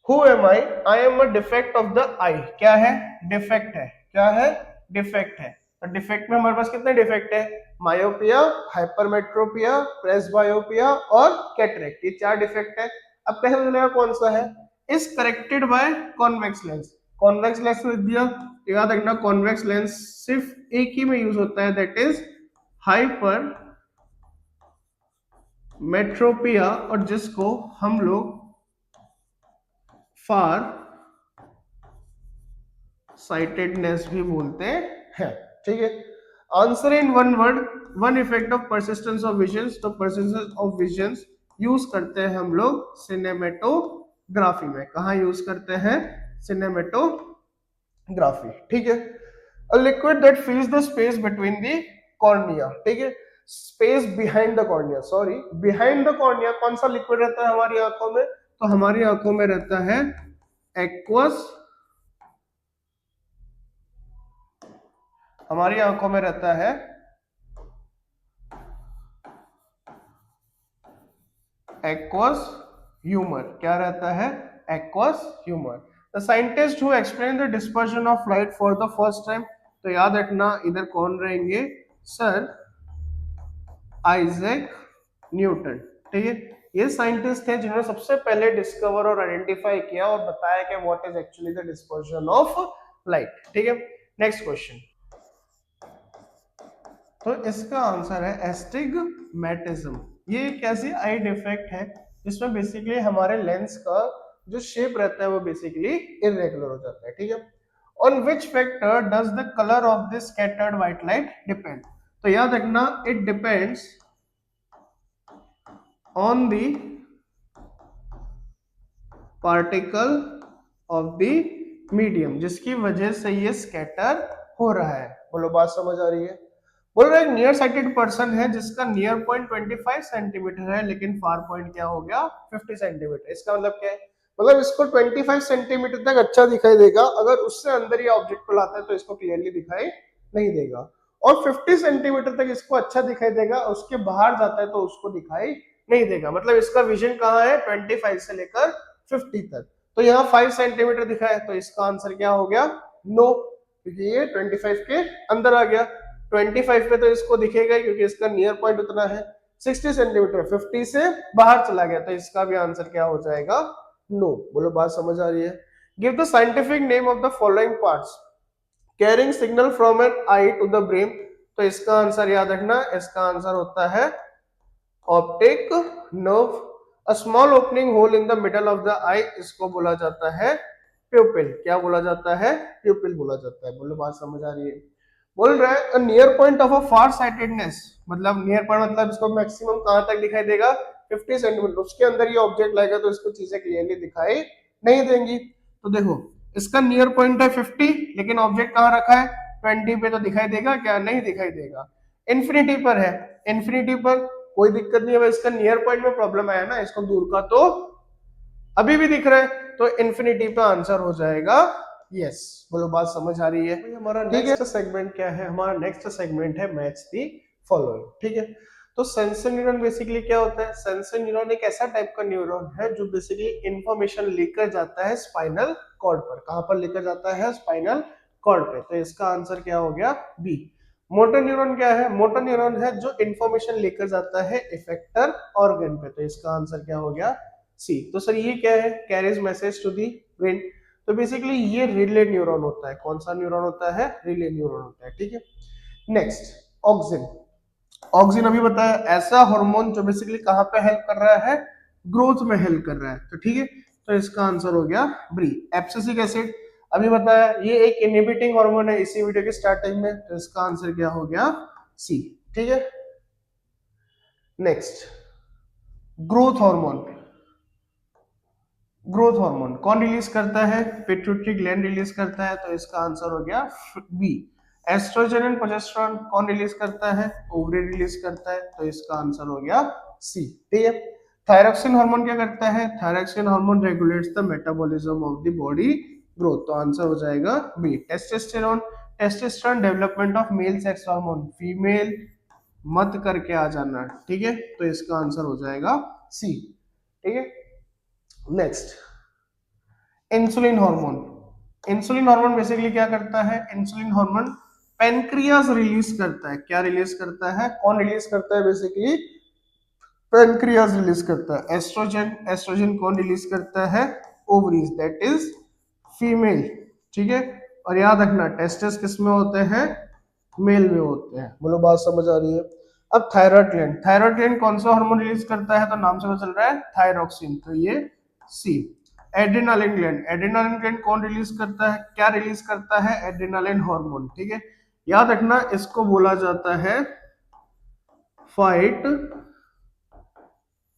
Who am I? I am a defect of the eye. क्या है? डिफेक्ट है। क्या है? डिफेक्ट है। तो डिफेक्ट में हमारे पास कितने डिफेक्ट है? मायोपिया, हाइपरमेट्रोपिया, प्रेसबायोपिया और कैटरेक्ट। ये चार डिफेक्ट है। अब कैसे चलेगा कौन सा है? Is corrected by convex lens. Convex lens लिख दिया, याद रखना कॉन्वेक्स लेंस सिर्फ एक ही में यूज होता है, दैट इज हाइपर मेट्रोपिया, और जिसको हम लोग फार साइटेडनेस भी बोलते हैं। ठीक है, answer in one word, one effect of persistence of visions. तो परसिस्टेंस ऑफ विजन्स यूज करते हैं हम लोग सिनेमेटोग्राफी में। कहा यूज करते हैं? सिनेमेटोग्राफी। ठीक है, a liquid that फिल्स the space between the cornea. ठीक है, space behind the cornea, sorry behind the cornea. कौन सा लिक्विड रहता है हमारी आंखों में? तो हमारी आंखों में रहता है एक्वस, हमारी आंखों में रहता है एक्वस ह्यूमर। क्या रहता है? Aqueous humour. The scientist who explain the dispersion of light for the first time. तो याद रखना इधर कौन रहेंगे? Sir Isaac Newton. ठीक है, ये साइंटिस्ट थे जिन्होंने सबसे पहले डिस्कवर और आइडेंटिफाई किया और बताया कि what is actually the dispersion of light. ठीक है, नेक्स्ट क्वेश्चन। तो इसका आंसर है एस्टिग्मेटिज्म। ये एक ऐसी आई डिफेक्ट है जिसमें बेसिकली हमारे लेंस का जो शेप रहता है वो बेसिकली इरेगुलर हो जाता है। ठीक है, on which factor does the colour of this scattered white light depend? तो याद रखना it depends on the particle of the medium, जिसकी वजह से ये स्कैटर हो रहा है। बोलो बात समझ आ रही है? बोल रहा है एक नियर साइटेड पर्सन है जिसका नियर पॉइंट 25 सेंटीमीटर है लेकिन फार पॉइंट क्या हो गया? 50 सेंटीमीटर। इसका मतलब क्या है? मतलब इसको 25 सेंटीमीटर तक अच्छा दिखाई देगा, अगर उससे अंदर ये ऑब्जेक्ट को लाता है तो इसको क्लियरली दिखाई नहीं देगा, और 50 सेंटीमीटर तक इसको अच्छा दिखाई देगा, उसके बाहर जाता है तो उसको दिखाई नहीं देगा। मतलब इसका विजन कहाँ है? 25 से लेकर 50 तक। तो यहाँ 5 सेंटीमीटर दिखा है, तो इसका आंसर क्या हो गया? नो, क्योंकि ये 25 के अंदर आ गया। 25 पे तो इसको दिखेगा क्योंकि इसका नियर पॉइंट उतना है। 60 सेंटीमीटर 50 से बाहर चला गया, तो इसका भी आंसर क्या हो जाएगा? नो। बोलो बात समझ आ रही है? Give the scientific name of the following parts carrying signal from an eye to the brain. तो इसका आंसर याद रखना, इसका आंसर होता है optic nerve. A small opening hole in the middle of the eye, इसको बोला जाता है प्यूपिल। क्या बोला जाता है? प्यूपिल बोला जाता है। बोलो बात समझ आ रही है? बोल रहा है अ near point of a far sightedness, मतलब नियर पॉइंट मतलब इसको मैक्सिमम कहां तक दिखाई देगा? 50 सेंटीमीटर। उसके अंदर ये ऑब्जेक्ट लाएगा तो इसको चीजें क्लियरली दिखाई नहीं देंगी। तो देखो इसका नियर पॉइंट है 50 लेकिन ऑब्जेक्ट कहां रखा है? 20 पे, तो दिखाई देगा क्या? नहीं दिखाई देगा। इन्फिनिटी पर है, इन्फिनिटी पर कोई दिक्कत नहीं है, इसका नियर पॉइंट में प्रॉब्लम आया ना, इसको दूर का तो अभी भी दिख रहा है तो इन्फिनिटी पे आंसर हो जाएगा यस। बोलो बात समझ आ रही है? भाई हमारा नेक्स्ट सेगमेंट क्या है? हमारा नेक्स्ट सेगमेंट है मैच दी फॉलोइंग। ठीक है, तो सेंसर न्यूरॉन बेसिकली क्या होता है? सेंसर न्यूरॉन एक ऐसा टाइप का न्यूरॉन है जो बेसिकली इंफॉर्मेशन लेकर जाता है स्पाइनल कॉर्ड पर। कहां पर लेकर जाता है? स्पाइनल कॉर्ड पे। तो इसका आंसर क्या हो गया? बी। मोटर न्यूरॉन क्या है? मोटर न्यूरॉन है जो इंफॉर्मेशन लेकर जाता है इफेक्टर ऑर्गन पे। तो इसका आंसर क्या हो गया? सी। तो सर ये क्या है? Carries message to the brain. तो बेसिकली ये रिले न्यूरॉन होता है। कौन सा न्यूरॉन होता है? रिले न्यूरॉन होता है। ठीक है, नेक्स्ट ऑक्सिन। ऑक्सिन अभी बताया ऐसा हार्मोन जो बेसिकली कहां पे हेल्प कर रहा है? ग्रोथ में हेल्प कर रहा है। तो ठीक है, तो इसका आंसर हो गया ब्री। एब्सिसिक एसिड अभी बताया ये एक इनहिबिटिंग हार्मोन है इसी वीडियो के स्टार्टिंग में। तो इसका आंसर क्या हो गया? सी। ठीक है, next growth hormone. Growth hormone कौन रिलीज करता है? पिट्यूटरी ग्लैंड रिलीज करता है। तो इसका आंसर हो गया बी। एस्ट्रोजन एंड प्रोजेस्टेरोन कौन रिलीज करता है? ओवरी रिलीज करता है। तो इसका आंसर हो गया सी। ठीक है, थायरॉक्सिन हार्मोन क्या करता है? Thyroxine hormone regulates the metabolism of the body growth. तो आंसर हो जाएगा B. Testosterone, testosterone development of male sex hormone. Female मत करके आ जाना। ठीक है, तो इसका आंसर हो जाएगा सी। ठीक है, next insulin hormone. Insulin hormone basically क्या करता है? इंसुलिन हार्मोन पेनक्रियाज रिलीज करता है। क्या रिलीज करता है? कौन रिलीज करता है? बेसिकली पेनक्रियाज रिलीज करता है। एस्ट्रोजन, एस्ट्रोजन कौन रिलीज करता है? Ovaries, that is female. ठीक है, और याद रखना टेस्टिस किस में होते हैं? मेल में होते हैं। बोलो बात समझ आ रही है? अब थायराइड ग्लैंड, थायराइड ग्लैंड कौन सा हार्मोन रिलीज करता है? तो नाम से पता चल रहा है थायरॉक्सिन। तो ये सी। एड्रेनालिन ग्लैंड, एड्रेनालिन ग्लैंड कौन रिलीज करता है? क्या रिलीज करता है? Adrenaline hormone. ठीक है, याद रखना इसको बोला जाता है fight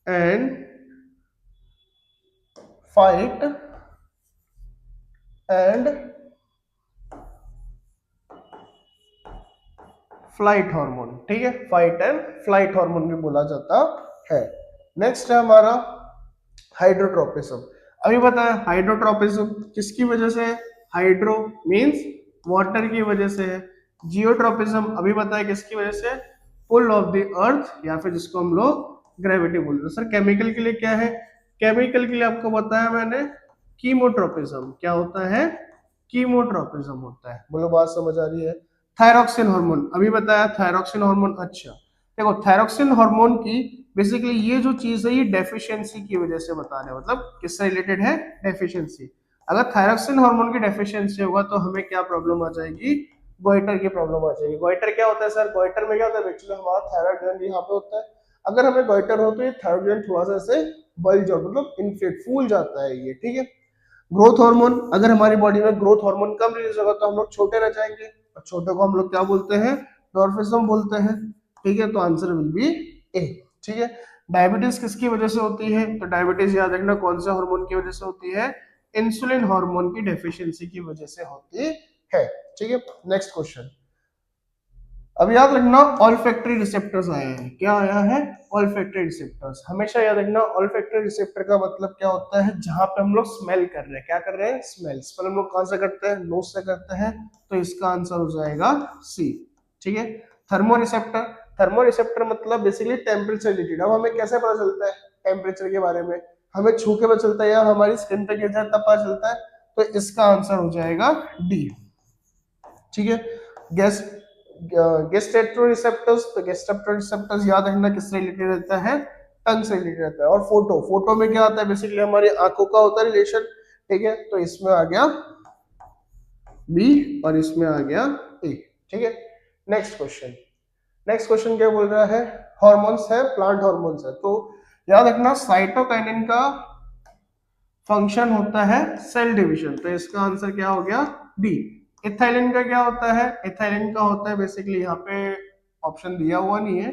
and fight and flight hormone. ठीक है, फाइट एंड फ्लाइट हार्मोन भी बोला जाता है। नेक्स्ट है हमारा हाइड्रोट्रोपिज्म। अभी बताया हाइड्रोट्रोपिज्म किसकी वजह से है? हाइड्रो मींस वाटर की वजह से है। जियोट्रोपिज्म अभी बताया किसकी वजह से? पुल ऑफ द अर्थ, या फिर जिसको हम लोग ग्रेविटी बोलते हैं। सर केमिकल के लिए क्या है? केमिकल के लिए आपको बताया मैंने कीमोट्रोपिज्म। क्या होता है? कीमोट्रोपिज्म होता है। बोलो बात समझ आ रही है? थायरॉक्सिन हार्मोन अभी बताया थायरॉक्सिन हार्मोन। अच्छा देखो थायरॉक्सिन हार्मोन की बेसिकली ये जो चीज है ये डेफिशिएंसी की वजह से बता रहे हैं। मतलब किससे रिलेटेड है? डेफिशिएंसी। अगर थायरॉक्सिन हार्मोन की डेफिशिएंसी होगा तो हमें क्या प्रॉब्लम आ जाएगी? गोइटर की प्रॉब्लम आ जाएगी। गोइटर क्या होता है सर? गोइटर में क्या होता है? एक्चुअली हमारा थायराइड ग्लैंड यहाँ पे होता है। अगर हमें गोइटर हो तो ये थायराइड ग्लैंड थोड़ा सा ऐसे बल्ज आउट, मतलब इन्फ्लेट, फूल जाता है ये। ठीक है, ग्रोथ हार्मोन, अगर हमारी बॉडी में ग्रोथ हार्मोन कम रिलीज होगा तो हम लोग छोटे रह जाएंगे, और छोटे को हम लोग क्या बोलते हैं? डॉर्फिज्म बोलते हैं। ठीक है, तो आंसर विल बी ए। ठीक है, डायबिटीज किसकी वजह से होती है? तो डायबिटीज याद रखना कौन से हार्मोन की वजह से होती है? इंसुलिन हार्मोन की डेफिशिएंसी की वजह से होती है। ठीक है, नेक्स्ट क्वेश्चन। अब याद रखना ऑल्फैक्टरी रिसेप्टर्स आए हैं। क्या आया है? Olfactory receptors. हमेशा याद रखना ऑल्फैक्टरी रिसेप्टर का मतलब क्या होता है? जहां पे हम लोग स्मेल कर रहे हैं। क्या कर रहे हैं? स्मेल। स्मेल हम लोग कहां से करते हैं? नोज से करते हैं। तो इसका आंसर हो जाएगा सी। ठीक है, थर्मो रिसेप्टर। थर्मो रिसेप्टर मतलब बेसिकली टेम्परेचर रिलेटेड। अब हमें कैसे पता चलता है टेम्परेचर के बारे में? हमें छू के पता चलता है या हमारी स्किन पे गिर जाए तब पता चलता है? तो इसका आंसर हो जाएगा डी। ठीक है, गैस गेस्टेट्रो रिसेप्टर्स। तो गेस्टेट्रो रिसेप्टर्स याद रखना किससे रिलेटेड रहता है? टंग से रिलेटेड रहता है। और फोटो, फोटो में क्या आता है? बेसिकली हमारी आंखों का होता है रिलेशन। ठीक है, तो इसमें आ गया बी और इसमें आ गया ए। ठीक है, नेक्स्ट क्वेश्चन। नेक्स्ट क्वेश्चन क्या बोल रहा है? हॉर्मोन्स है, प्लांट हॉर्मोन्स है। तो याद रखना साइटोकाइनिन का फंक्शन होता है सेल डिवीजन। तो इसका आंसर क्या हो गया? डी। इथाइलिन का क्या होता है? इथाइलिन का होता है बेसिकली, यहाँ पे ऑप्शन दिया हुआ नहीं है,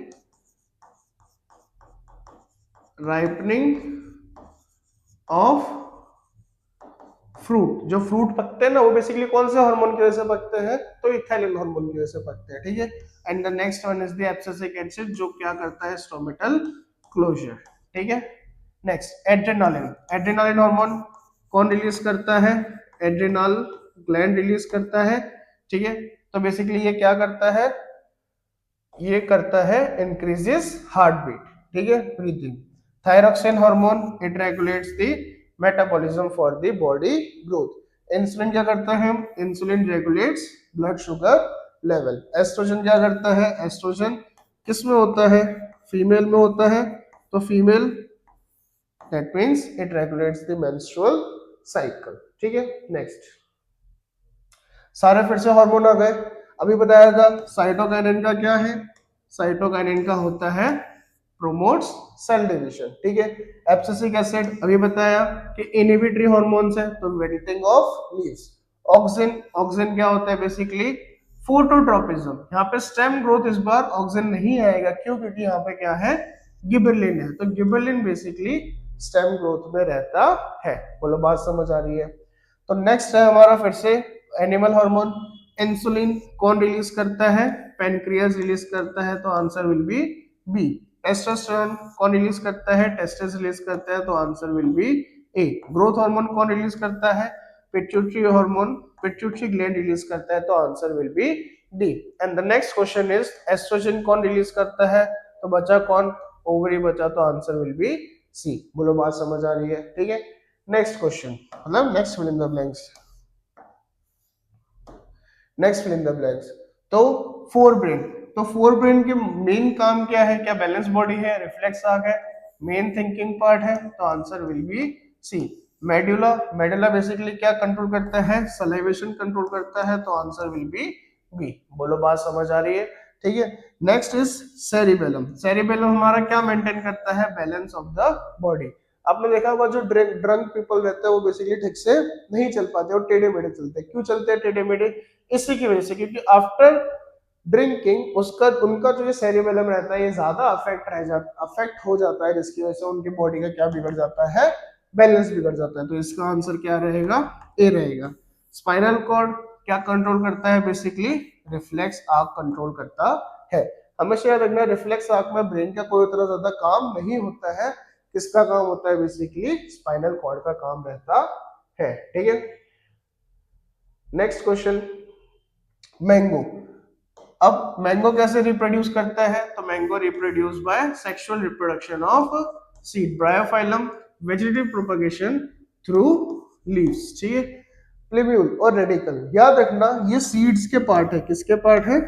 राइपनिंग ऑफ फ्रूट। जो फ्रूट पकते हैं ना वो बेसिकली कौन से हार्मोन की वजह से पकते हैं? तो इथाइलिन हार्मोन की वजह से पकते हैं। ठीक है, and the next one is the abscisic acid जो क्या करता है? Stomatal closure. ठीक है, नेक्स्ट एड्रेनालिन, एड्रेनालिन हार्मोन कौन रिलीज करता है? एड्रेनल ग्लैंड रिलीज करता है, ठीक है। तो बेसिकली ये क्या करता है? ये करता है इंक्रीजेस हार्ट बीट, ठीक है, breathing. Thyroxine hormone it regulates the metabolism for the body growth. Insulin क्या करता है? Insulin regulates blood sugar level. Estrogen क्या करता है? एस्ट्रोजन किस में होता है? फीमेल में होता है, तो female that means it regulates the menstrual cycle, ठीक है। नेक्स्ट सारे फिर से हार्मोन आ गए। अभी बताया था साइटोकाइनिन का क्या है? साइटोकाइनिन का होता है प्रोमोट्स सेल डिवीजन, ठीक है। एब्सिसिक एसिड अभी बताया कि इनहिबिटरी हार्मोन्स है, तो wilting of leaves. Auxin, auxin क्या होता है? Basically phototropism. यहाँ पे स्टेम ग्रोथ इस बार ऑक्सिन नहीं आएगा, क्यों? क्योंकि यहाँ पे क्या है? गिबरलिन है, तो गिबरलिन बेसिकली स्टेम ग्रोथ में रहता है। बोलो बात समझ आ रही है? तो नेक्स्ट है हमारा फिर से एनिमल हार्मोन। इंसुलिन कौन रिलीज करता है? पेनक्रियास रिलीज करता है, तो answer will be B. Testosterone कौन रिलीज करता है? टेस्टिस रिलीज करता है, तो answer will be A. Growth hormone कौन रिलीज करता है? Pituitary hormone, pituitary gland release करता है, तो answer will be D. And the next question is estrogen कौन रिलीज करता है? तो बचा कौन? ओवरी बचा, तो आंसर विल बी सी। बोलो बात समझ आ रही है? ठीक है। नेक्स्ट क्वेश्चन, मतलब next fill in the blanks. Next fill in the blanks. तो फोर ब्रेन, तो फोर ब्रेन के मेन काम क्या है? क्या बैलेंस बॉडी है? रिफ्लेक्स आर्क है, मेन थिंकिंग पार्ट है, तो answer will be C. Medulla, medulla basically क्या कंट्रोल करता है? सलाइवेशन कंट्रोल करता है, तो आंसर विल बी बी। बोलो बात समझ आ रही है? ठीक है। Next is cerebellum. सेरिबेलम हमारा क्या मेंटेन करता है? Balance of the body. आपने देखा होगा जो ड्रंक पीपल रहते हैं वो बेसिकली ठीक से नहीं चल पाते और टेढ़े मेढ़े चलते हैं। क्यों चलते हैं टेढ़े मेढ़े? इसी की वजह से, क्योंकि आफ्टर ड्रिंकिंग उसका उनका जो सेरिबेलम रहता है ये ज्यादा अफेक्ट हो जाता है, जिसकी वजह से उनकी बॉडी का क्या बिगड़ जाता है? बैलेंस बिगड़ जाता है। तो इसका आंसर क्या रहेगा? ए रहेगा। स्पाइनल कॉर्ड क्या कंट्रोल करता है? बेसिकली रिफ्लेक्स आर्क कंट्रोल करता है। हमेशा याद रखना, रिफ्लेक्स आर्क में ब्रेन का कोई उतना ज्यादा काम नहीं होता है। किसका काम होता है? बेसिकली स्पाइनल कॉर्ड का काम रहता है, ठीक है। Next question, mango. अब मैंगो कैसे रिप्रोड्यूस करता है? तो mango reproduce by sexual reproduction of seed, Bryophyllum, vegetative propagation through leaves, ठीक है। प्लेम्यूल और रेडिकल, याद रखना ये सीड्स के पार्ट है। किसके पार्ट है?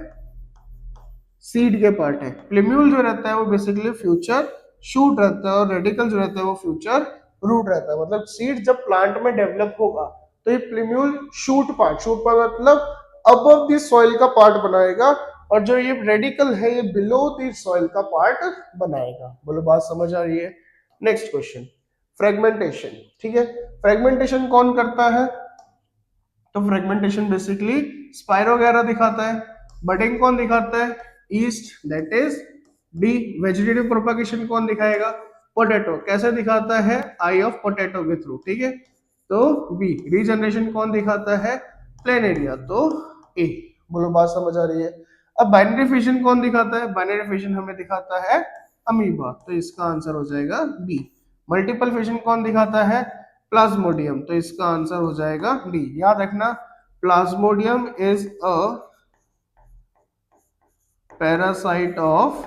सीड के पार्ट है। प्लेम्यूल जो रहता है वो बेसिकली फ्यूचर शूट रहता है, और रेडिकल जो रहता है वो फ्यूचर रूट रहता है। मतलब सीड जब प्लांट में डेवलप होगा तो ये प्लेम्यूल शूट पार्ट मतलब अबव द सॉइल का पार्ट बनाएगा, और जो ये रेडिकल है ये बिलो द सॉइल का पार्ट बनाएगा। बोलो बात समझ आ रही है? नेक्स्ट क्वेश्चन, फ्रेगमेंटेशन, ठीक है। फ्रेगमेंटेशन कौन करता है? तो फ्रेगमेंटेशन बेसिकली स्पाइरो वगैरह दिखाता है। बडिंग कौन दिखाता है? East, that is D. Vegetative propagation कौन दिखाएगा? पोटैटो। कैसे दिखाता है? आई ऑफ पोटैटो के थ्रू, ठीक है। तो बी। रीजनरेशन कौन दिखाता है? प्लेनेरिया, तो ए। बोलो बात समझ आ रही है? अब बाइनरी फिशन कौन दिखाता है? बाइनरी फिशन हमें दिखाता है अमीबा, तो इसका आंसर हो जाएगा बी। मल्टीपल फिशन कौन दिखाता है? प्लाज्मोडियम, तो इसका आंसर हो जाएगा डी। याद रखना, Plasmodium is a parasite of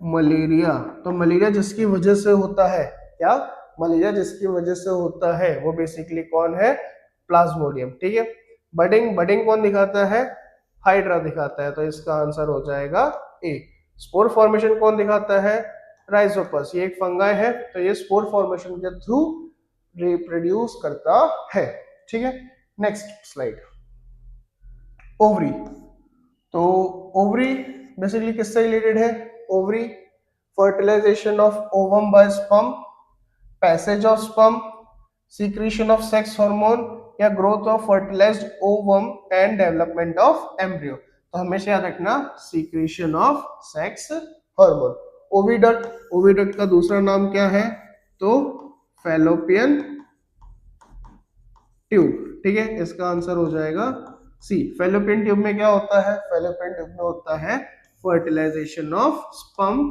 malaria. तो मलेरिया जिसकी वजह से होता है, क्या? मलेरिया जिसकी वजह से होता है वो बेसिकली कौन है? प्लाज्मोडियम, ठीक है। बडिंग, बडिंग कौन दिखाता है? हाइड्रा दिखाता है, तो इसका आंसर हो जाएगा ए। स्पोर फॉर्मेशन कौन दिखाता है? राइजोपस, ये एक फंगाई है, तो ये स्पोर फॉर्मेशन के थ्रू रिप्रोड्यूस करता है, ठीक है। Next slide, ovary. तो ओवरी बेसिकली किससे रिलेटेड है? Ovary, fertilisation of ovum by sperm, passage of sperm, secretion of sex hormone, या growth of fertilised ovum and development of embryo. तो हमेशा याद रखना, secretion of sex hormone. Oviduct, oviduct का दूसरा नाम क्या है? तो फैलोपियन ट्यूब, ठीक है। इसका आंसर हो जाएगा सी। फैलोपियन ट्यूब में क्या होता है? फैलोपियन ट्यूब में होता है fertilization of sperm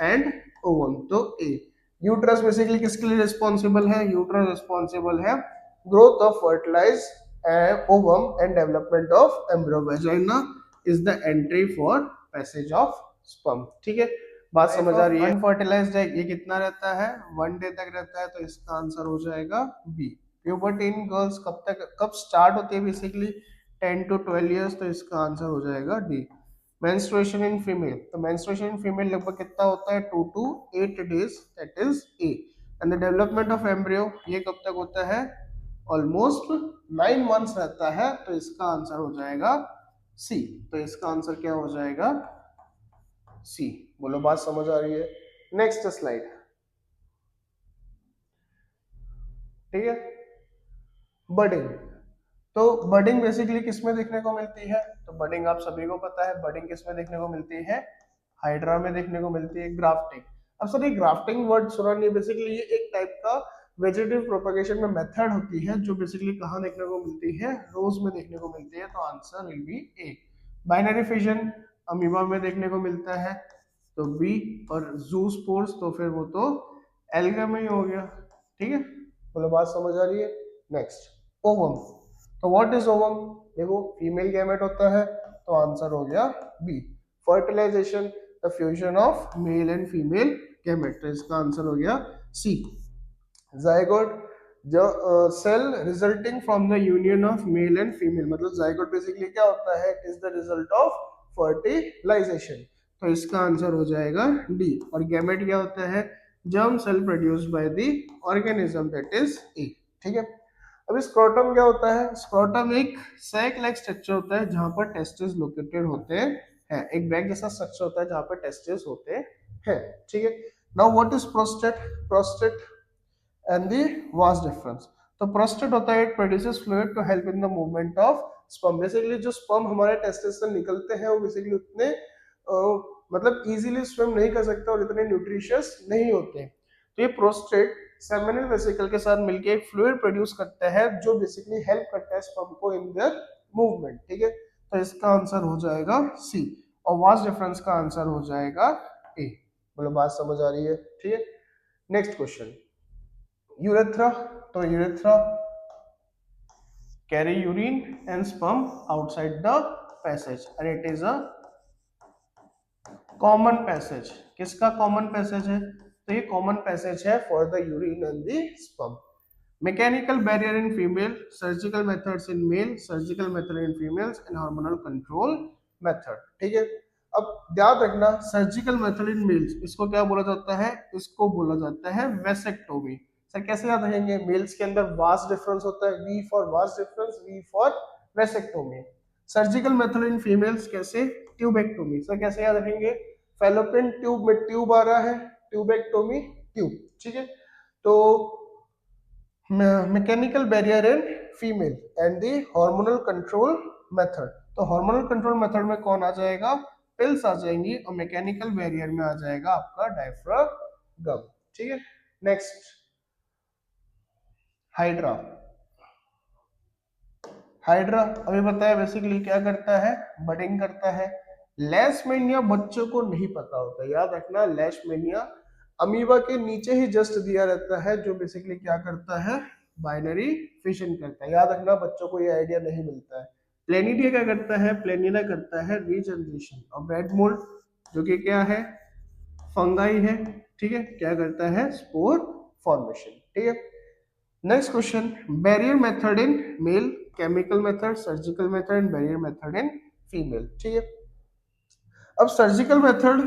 and ovum, तो ए। यूट्रस बेसिकली किसके लिए रिस्पॉन्सिबल है? यूट्रस रिस्पॉन्सिबल है growth of fertilize ovum and development of embryo. Vagina is the entry for passage of sperm. ठीक है, बात समझ आ रही है? अनफर्टिलाइज्ड एग ये कितना रहता है? 1 डे तक रहता है, तो इसका आंसर हो जाएगा बी। प्यूबर्टी इन गर्ल्स कब स्टार्ट होती है? बेसिकली 10 to 12 ईयर्स, तो इसका आंसर हो जाएगा डी। मेंस्ट्रुएशन इन फीमेल, तो मेंस्ट्रुएशन इन फीमेल लगभग कितना होता है? 2 to 8 days, that is A. And the development of embryo ये कब तक होता है? ऑलमोस्ट 9 months रहता है, तो इसका आंसर हो जाएगा सी। तो इसका आंसर क्या हो जाएगा? सी। बोलो, बात समझ आ रही है? Next slide. ठीक है, बडिंग। तो बडिंग बेसिकली किसमें देखने को मिलती है? तो बडिंग आप सभी को पता है, बडिंग किसमें देखने को मिलती है? हाइड्रा में देखने को मिलती है। ग्राफ्टिंग, अब सर ये ग्राफ्टिंग वर्ड सुना नहीं, बेसिकली ये एक टाइप का वेजिटेटिव प्रोपगेशन में मेथड होती है, जो बेसिकली कहाँ देखने को मिलती है? रोज में देखने को मिलती है, तो answer will be A. Binary fission amoeba में देखने को मिलता है, तो बी। और जूस्पोर्स तो फिर वो तो एल्गा में ही हो गया। ठीक है, बोलो, बात समझ आ रही है? Next, ovum. तो व्हाट इज ओवम? देखो, फीमेल गैमेट होता है, तो आंसर हो गया B. Fertilization, the fusion of male and female gamete, तो इसका आंसर हो गया सी। जायगोट, जो cell resulting from the union of male and female, मतलब जायगोट बेसिकली क्या होता है? It is the result of fertilization, तो इसका आंसर हो जाएगा डी। और गैमेट क्या होता है? Germ cell produced by the organism, that is A. ठीक है, अभी स्क्रोटम क्या होता है? स्क्रोटम एक सैक लाइक स्ट्रक्चर होता है जहां पर टेस्टिस लोकेटेड होते हैं। एक बैग जैसा स्ट्रक्चर होता है जहां पर टेस्टिस होते हैं। ठीक है, now what is prostate? Prostate and the vas deferens. तो प्रोस्टेट होता है, it produces fluid to help in the movement of sperm. Basically जो स्पर्म हमारे टेस्टिस से निकलते हैं, वो बेसिकली उतने मतलब इजीली स्विम नहीं कर सकते और इतने न्यूट्रिशियस नहीं होते। तो ये प्रोस्टेट सेमिनल वेसिकल के साथ मिलके एक फ्लूइड प्रोड्यूस करता है, जो बेसिकली हेल्प करता है स्पर्म को इन देयर मूवमेंट। ठीक है, तो इसका आंसर हो जाएगा सी। और वास्ट डिफरेंस का आंसर हो जाएगा ए। बोलो, बात समझ आ रही है? ठीक है, नेक्स्ट क्वेश्चन, यूरेथ्रा। तो urethra carry urine and sperm outside the passage and it is a common passage। किसका कॉमन पैसेज है? तो ये कॉमन पैसेज है for the urine and the sperm. Mechanical barrier in female, surgical methods in male, surgical method in females and hormonal control method. ठीक है, अब याद रखना, सर्जिकल मेथड इन मेल्स इसको क्या बोला जाता है? इसको बोला जाता है वेसेक्टोमी। सर कैसे याद रखेंगे? मेल्स के अंदर वास्ट डिफरेंस होता है, V for vas deferens, V for vasectomy. Surgical method in females कैसे? ट्यूबेक्टोमी। सर कैसे याद रखेंगे? फेलोपियन ट्यूब में ट्यूब आ रहा है, ट्यूबेक्टोमी ट्यूब। ठीक है, तो mechanical barrier in female and the hormonal control method. तो हार्मोनल कंट्रोल मेथड में कौन आ जाएगा? पिल्स आ जाएंगी, और मैकेनिकल बैरियर में आ जाएगा आपका डायफ्रागम। ठीक है, नेक्स्ट, हाइड्रा। हाइड्रा अभी बताया बेसिकली क्या करता है? बडिंग करता है। लेशमेनिया बच्चों को नहीं पता होता, याद रखना, लेशमेनिया अमीबा के नीचे ही जस्ट दिया रहता है, जो बेसिकली क्या करता है? बाइनरी फिशन करता है। याद रखना, बच्चों को ये आइडिया नहीं मिलता है। प्लेनिडिया क्या करता है? प्लेनिना करता है रीजनरेशन। और ब्रेड मोल्ड जो कि क्या है? फंगाई है। ठीक है, क्या करता है? Spore formation. ठीक है, next question, barrier method in male, chemical method, surgical method and barrier method in female. ठीक है, अब सर्जिकल मेथड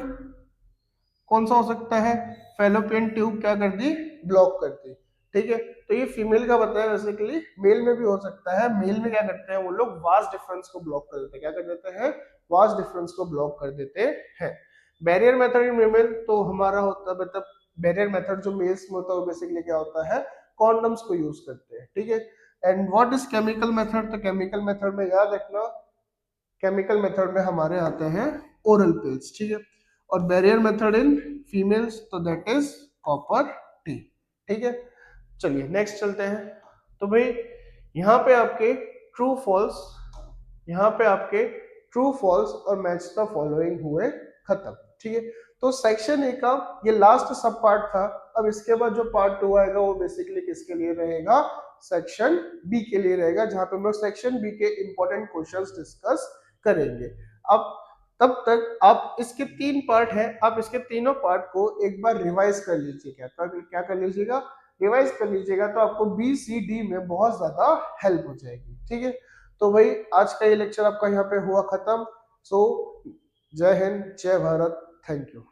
कौन सा हो सकता है? फेलोपियन ट्यूब क्या कर दी? ब्लॉक कर दी। ठीक है, तो ये फीमेल का बताया, बेसिकली मेल में भी हो सकता है। मेल में क्या करते हैं वो लोग? वास्ट डिफरेंस को ब्लॉक कर देते हैं। क्या कर देते हैं? वास्ट डिफरेंस को ब्लॉक कर देते हैं। बैरियर मेथड इन फीमेल तो हमारा होता है, मतलब बैरियर मेथड जो मेल्स में होता है वो बेसिकली क्या होता है? कॉन्डम्स को यूज करते हैं। ठीक है, and what is chemical method? तो केमिकल मेथड में याद रखना, केमिकल मेथड में हमारे आते हैं ओरल पिल्स। ठीक है, और बैरियर मेथड इन फीमेल्स तो दैट इज कॉपर टी। ठीक है, चलिए नेक्स्ट चलते हैं। तो भाई यहाँ पे आपके ट्रू फॉल्स, यहाँ पे आपके ट्रू फॉल्स और मैच द फॉलोइंग हुए खत्म। ठीक है, तो सेक्शन ए का ये लास्ट सब पार्ट था। अब इसके बाद जो पार्ट 2 आएगा वो बेसिकली किसके लिए रहेगा, सेक्शन बी के लिए रहेगा, जहां पे हम लोग सेक्शन बी के इंपॉर्टेंट क्वेश्चंस डिस्कस करेंगे। अब तब तक आप इसके 3 पार्ट है, आप इसके तीनों पार्ट को एक बार रिवाइज कर लीजिएगा। क्या कर लीजिएगा, रिवाइज कर लीजिएगा, तो आपको बी सी डी में बहुत ज्यादा हेल्प हो जाएगी। ठीक है, तो भाई आज का ये लेक्चर आपका यहाँ पे हुआ खत्म। सो जय हिंद, जय भारत, थैंक यू।